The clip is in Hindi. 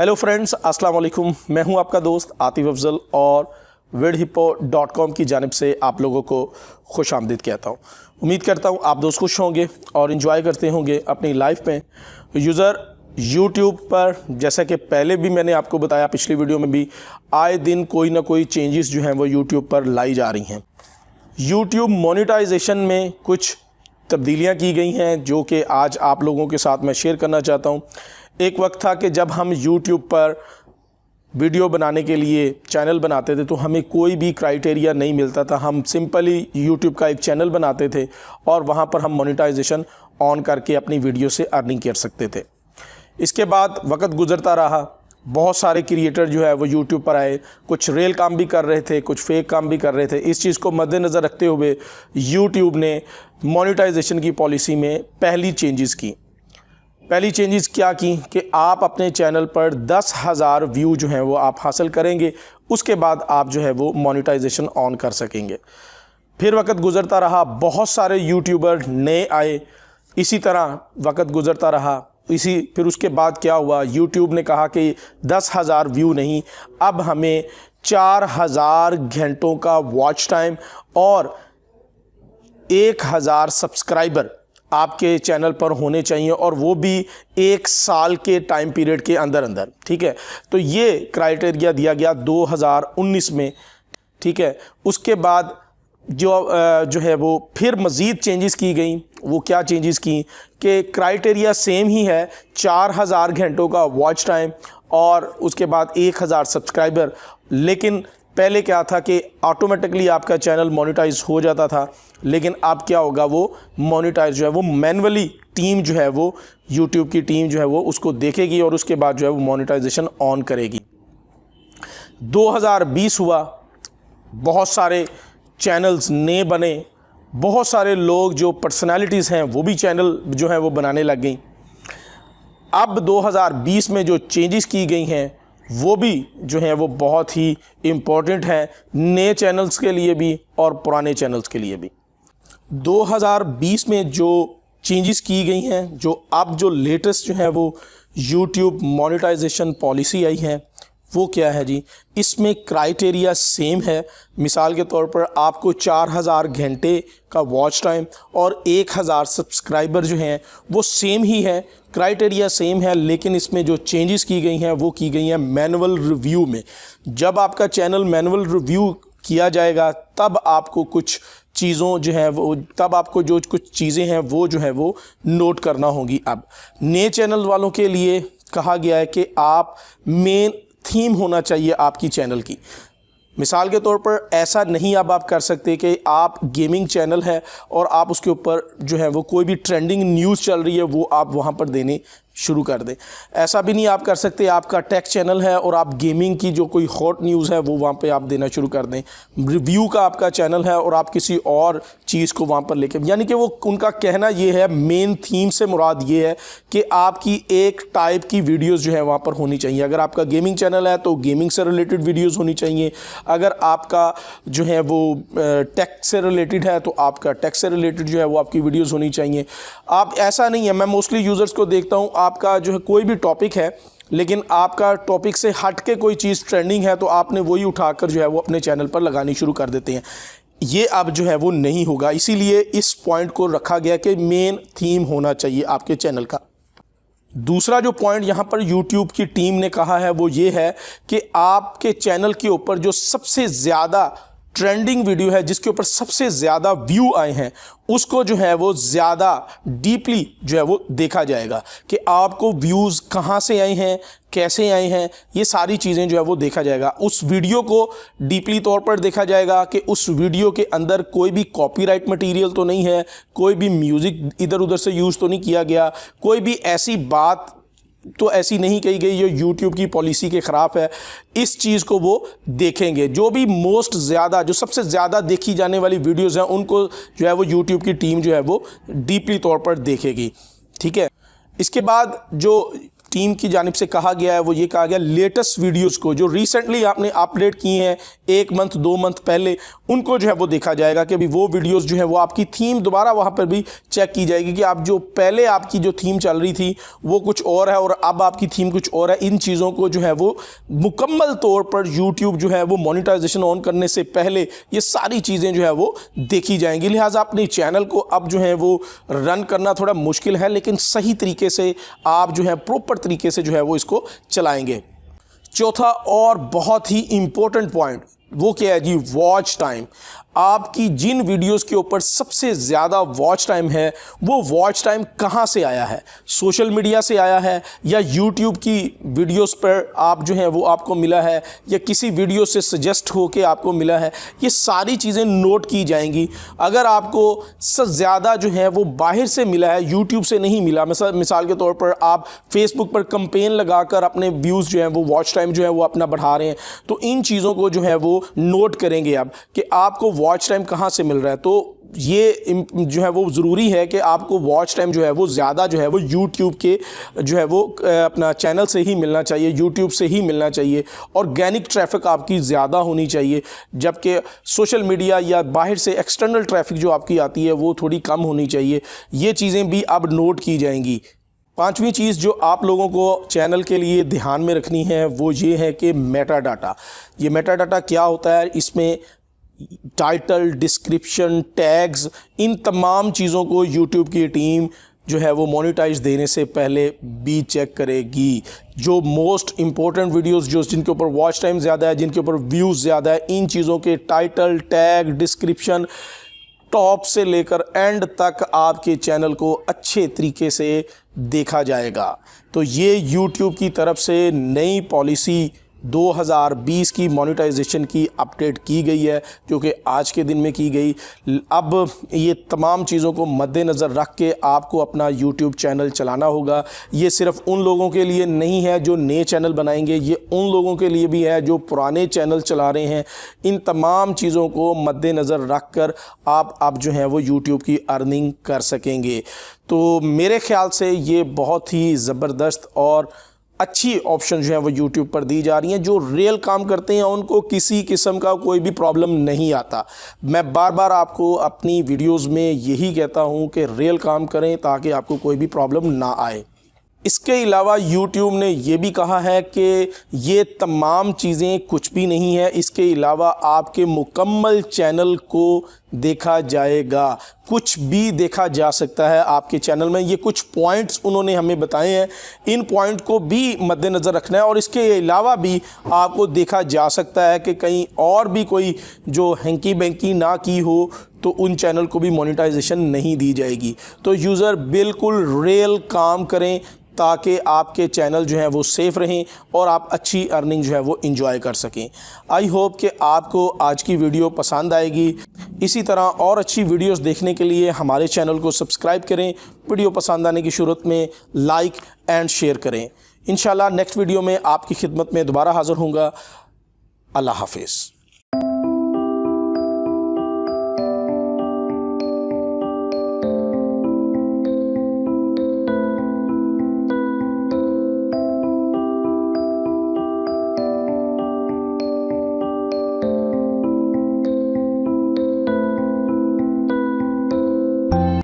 हेलो फ्रेंड्स, अस्सलाम वालेकुम। मैं हूं आपका दोस्त आतिफ अफजल और vidhippo.com की जानिब से आप लोगों को खुश आमदीद कहता हूं। उम्मीद करता हूं आप दोस्त खुश होंगे और इन्जॉय करते होंगे अपनी लाइफ में। यूज़र यूट्यूब पर, जैसा कि पहले भी मैंने आपको बताया पिछली वीडियो में भी, आए दिन कोई ना कोई चेंजेस जो हैं वो यूट्यूब पर लाई जा रही हैं। यूट्यूब मोनेटाइजेशन में कुछ तब्दीलियां की गई हैं जो कि आज आप लोगों के साथ मैं शेयर करना चाहता हूं। एक वक्त था कि जब हम यूट्यूब पर वीडियो बनाने के लिए चैनल बनाते थे तो हमें कोई भी क्राइटेरिया नहीं मिलता था। हम सिंपली यूट्यूब का एक चैनल बनाते थे और वहां पर हम मोनेटाइजेशन ऑन करके अपनी वीडियो से अर्निंग कर सकते थे। इसके बाद वक्त गुजरता रहा, बहुत सारे क्रिएटर जो है वो यूट्यूब पर आए। कुछ रियल काम भी कर रहे थे, कुछ फेक काम भी कर रहे थे। इस चीज़ को मद्देनज़र रखते हुए यूट्यूब ने मोनेटाइजेशन की पॉलिसी में पहली चेंजेस क्या की कि आप अपने चैनल पर 10,000 व्यू जो हैं वो आप हासिल करेंगे, उसके बाद आप जो है वो मोनेटाइजेशन ऑन कर सकेंगे। फिर वक्त गुजरता रहा, बहुत सारे यूट्यूबर नए आए, इसी तरह वक्त गुजरता रहा। फिर उसके बाद क्या हुआ, यूट्यूब ने कहा कि 10,000 व्यू नहीं, अब हमें 4,000 घंटों का वॉच टाइम और 1,000 सब्सक्राइबर आपके चैनल पर होने चाहिए, और वो भी 1 साल के टाइम पीरियड के अंदर अंदर। ठीक है, तो ये क्राइटेरिया दिया गया 2019 में। ठीक है, उसके बाद जो है वो फिर मज़ीद चेंजेस की गई। वो क्या चेंजेस की कि क्राइटेरिया सेम ही है, 4,000 घंटों का वॉच टाइम और उसके बाद 1,000 सब्सक्राइबर। लेकिन पहले क्या था कि ऑटोमेटिकली आपका चैनल मोनेटाइज हो जाता था, लेकिन अब क्या होगा, वो मोनेटाइज जो है वो मैनुअली टीम जो है वो यूट्यूब की टीम जो है वो उसको देखेगी और उसके बाद जो है वो मोनेटाइजेशन ऑन करेगी। 2020 हुआ, बहुत सारे चैनल्स नए बने, बहुत सारे लोग जो पर्सनालिटीज़ हैं वो भी चैनल जो है वो बनाने लग गई। अब 2020 में जो चेंजेस की गई हैं वो भी जो है वो बहुत ही इम्पोर्टेंट है, नए चैनल्स के लिए भी और पुराने चैनल्स के लिए भी। 2020 में जो चेंजेस की गई हैं, जो अब जो लेटेस्ट जो है वो यूट्यूब मोनेटाइजेशन पॉलिसी आई है, वो क्या है जी। इसमें क्राइटेरिया सेम है। मिसाल के तौर पर आपको 4,000 घंटे का वॉच टाइम और 1,000 सब्सक्राइबर जो हैं वो सेम ही है, क्राइटेरिया सेम है। लेकिन इसमें जो चेंजेस की गई हैं वो की गई हैं मैनुअल रिव्यू में। जब आपका चैनल मैनुअल रिव्यू किया जाएगा तब आपको कुछ चीज़ों जो है वो तब आपको जो कुछ चीज़ें हैं वो जो है वो नोट करना होगी। अब नए चैनल वालों के लिए कहा गया है कि आप मेन थीम होना चाहिए आपकी चैनल की। मिसाल के तौर पर ऐसा नहीं अब आप कर सकते कि आप गेमिंग चैनल है और आप उसके ऊपर जो है वो कोई भी ट्रेंडिंग न्यूज़ चल रही है वो आप वहाँ पर देने शुरू कर दें। ऐसा भी नहीं आप कर सकते, आपका टेक चैनल है और आप गेमिंग की जो कोई हॉट न्यूज़ है वो वहाँ पे आप देना शुरू कर दें। रिव्यू का आपका चैनल है और आप किसी और चीज़ को वहाँ पर लेके, यानी कि वो उनका कहना ये है, मेन थीम से मुराद ये है कि आपकी एक टाइप की वीडियोज़ जो है वहाँ पर होनी चाहिए। अगर आपका गेमिंग चैनल है तो गेमिंग से रिलेटेड वीडियोज़ होनी चाहिए। अगर आपका जो है वो टेक से रिलेटेड है तो आपका टेक से रिलेटेड जो है वो आपकी वीडियोज़ होनी चाहिए। आप ऐसा नहीं है, मैं मोस्टली यूज़र्स को देखता हूँ, आपका जो है कोई भी टॉपिक है लेकिन आपका टॉपिक से हट के कोई चीज़ ट्रेंडिंग है तो आपने वही उठाकर जो है वो अपने चैनल पर लगानी शुरू कर देते हैं। ये अब जो है वो नहीं होगा, इसीलिए इस पॉइंट को रखा गया कि मेन थीम होना चाहिए आपके चैनल का। दूसरा जो पॉइंट यहाँ पर यूट्यूब की टीम ने कहा है वो ये है कि आपके चैनल के ऊपर जो सबसे ज़्यादा ट्रेंडिंग वीडियो है, जिसके ऊपर सबसे ज़्यादा व्यू आए हैं, उसको जो है वो ज़्यादा डीपली जो है वो देखा जाएगा कि आपको व्यूज़ कहाँ से आए हैं, कैसे आए हैं, ये सारी चीज़ें जो है वो देखा जाएगा। उस वीडियो को डीपली तौर पर देखा जाएगा कि उस वीडियो के अंदर कोई भी कॉपीराइट मटेरियल तो नहीं है, कोई भी म्यूज़िक इधर उधर से यूज़ तो नहीं किया गया, कोई भी ऐसी बात तो ऐसी नहीं कही गई जो यूट्यूब की पॉलिसी के ख़िलाफ़ है। इस चीज़ को वो देखेंगे। जो भी जो सबसे ज़्यादा देखी जाने वाली वीडियोज़ हैं उनको जो है वो यूट्यूब की टीम जो है वो डीपली तौर पर देखेगी। ठीक है, इसके बाद जो टीम की जानिब से कहा गया है वो ये कहा गया लेटेस्ट वीडियोस को जो रिसेंटली आपने अपडेट की हैं 1 मंथ 2 मंथ पहले, उनको जो है वो देखा जाएगा कि अभी वो वीडियोस जो है वो आपकी थीम दोबारा वहाँ पर भी चेक की जाएगी कि आप जो पहले आपकी जो थीम चल रही थी वो कुछ और है और अब आपकी थीम कुछ और है। इन चीज़ों को जो है वो मुकम्मल तौर पर यूट्यूब जो है वो मोनेटाइजेशन ऑन करने से पहले ये सारी चीज़ें जो है वो देखी जाएंगी। लिहाजा अपने चैनल को अब जो है वो रन करना थोड़ा मुश्किल है, लेकिन सही तरीके से आप जो है प्रॉपर तरीके से जो है वो इसको चलाएंगे। चौथा और बहुत ही इंपॉर्टेंट पॉइंट वो क्या है जी, वॉच टाइम। आपकी जिन वीडियोस के ऊपर सबसे ज़्यादा वॉच टाइम है वो वॉच टाइम कहाँ से आया है, सोशल मीडिया से आया है या यूट्यूब की वीडियोस पर आप जो है वो आपको मिला है या किसी वीडियो से सजेस्ट होके आपको मिला है, ये सारी चीज़ें नोट की जाएंगी। अगर आपको सबसे ज़्यादा जो है वो बाहर से मिला है, यूट्यूब से नहीं मिला, मिसाल के तौर पर आप फेसबुक पर कैंपेन लगाकर अपने व्यूज़ जो हैं वो वॉच टाइम जो है वो अपना बढ़ा रहे हैं, तो इन चीज़ों को जो है वो नोट करेंगे आप कि आपको वॉच टाइम कहाँ से मिल रहा है। तो ये जो है वो ज़रूरी है कि आपको वॉच टाइम जो है वो ज़्यादा जो है वो यूट्यूब के जो है वो अपना चैनल से ही मिलना चाहिए, यूट्यूब से ही मिलना चाहिए। ऑर्गेनिक ट्रैफिक आपकी ज़्यादा होनी चाहिए, जबकि सोशल मीडिया या बाहर से एक्सटर्नल ट्रैफिक जो आपकी आती है वो थोड़ी कम होनी चाहिए। ये चीज़ें भी अब नोट की जाएंगी। पांचवी चीज़ जो आप लोगों को चैनल के लिए ध्यान में रखनी है वो ये है कि मेटा डाटा। ये मेटा डाटा क्या होता है, इसमें टाइटल, डिस्क्रिप्शन, टैग्स, इन तमाम चीज़ों को यूट्यूब की टीम जो है वो मोनेटाइज देने से पहले भी चेक करेगी। जो मोस्ट इम्पोर्टेंट वीडियोस जो जिनके ऊपर वॉच टाइम ज़्यादा है, जिनके ऊपर व्यूज़ ज़्यादा है, इन चीज़ों के टाइटल, टैग, डिस्क्रिप्शन टॉप से लेकर एंड तक आपके चैनल को अच्छे तरीके से देखा जाएगा। तो ये यूट्यूब की तरफ से नई पॉलिसी 2020 की मोनेटाइजेशन की अपडेट की गई है, जो कि आज के दिन में की गई। अब ये तमाम चीज़ों को मद्देनज़र रख के आपको अपना यूट्यूब चैनल चलाना होगा। ये सिर्फ उन लोगों के लिए नहीं है जो नए चैनल बनाएंगे, ये उन लोगों के लिए भी है जो पुराने चैनल चला रहे हैं। इन तमाम चीज़ों को मद्देनज़र रख कर आप अब जो है वो यूट्यूब की अर्निंग कर सकेंगे। तो मेरे ख़्याल से ये बहुत ही ज़बरदस्त और अच्छी ऑप्शन जो है वो यूट्यूब पर दी जा रही हैं। जो रियल काम करते हैं उनको किसी किस्म का कोई भी प्रॉब्लम नहीं आता। मैं बार बार आपको अपनी वीडियोस में यही कहता हूं कि रियल काम करें ताकि आपको कोई भी प्रॉब्लम ना आए। इसके अलावा यूट्यूब ने ये भी कहा है कि ये तमाम चीज़ें कुछ भी नहीं है, इसके अलावा आपके मुकम्मल चैनल को देखा जाएगा। कुछ भी देखा जा सकता है आपके चैनल में। ये कुछ पॉइंट्स उन्होंने हमें बताए हैं, इन पॉइंट को भी मद्देनज़र रखना है और इसके अलावा भी आपको देखा जा सकता है कि कहीं और भी कोई जो हैंकी बैंकी ना की हो तो उन चैनल को भी मोनेटाइजेशन नहीं दी जाएगी। तो यूज़र बिल्कुल रियल काम करें ताकि आपके चैनल जो है वो सेफ़ रहें और आप अच्छी अर्निंग जो है वो एंजॉय कर सकें। आई होप कि आपको आज की वीडियो पसंद आएगी। इसी तरह और अच्छी वीडियोस देखने के लिए हमारे चैनल को सब्सक्राइब करें। वीडियो पसंद आने की सूरत में लाइक एंड शेयर करें। इंशाल्लाह नेक्स्ट वीडियो में आपकी खिदमत में दोबारा हाज़िर होऊंगा। अल्लाह हाफिज़।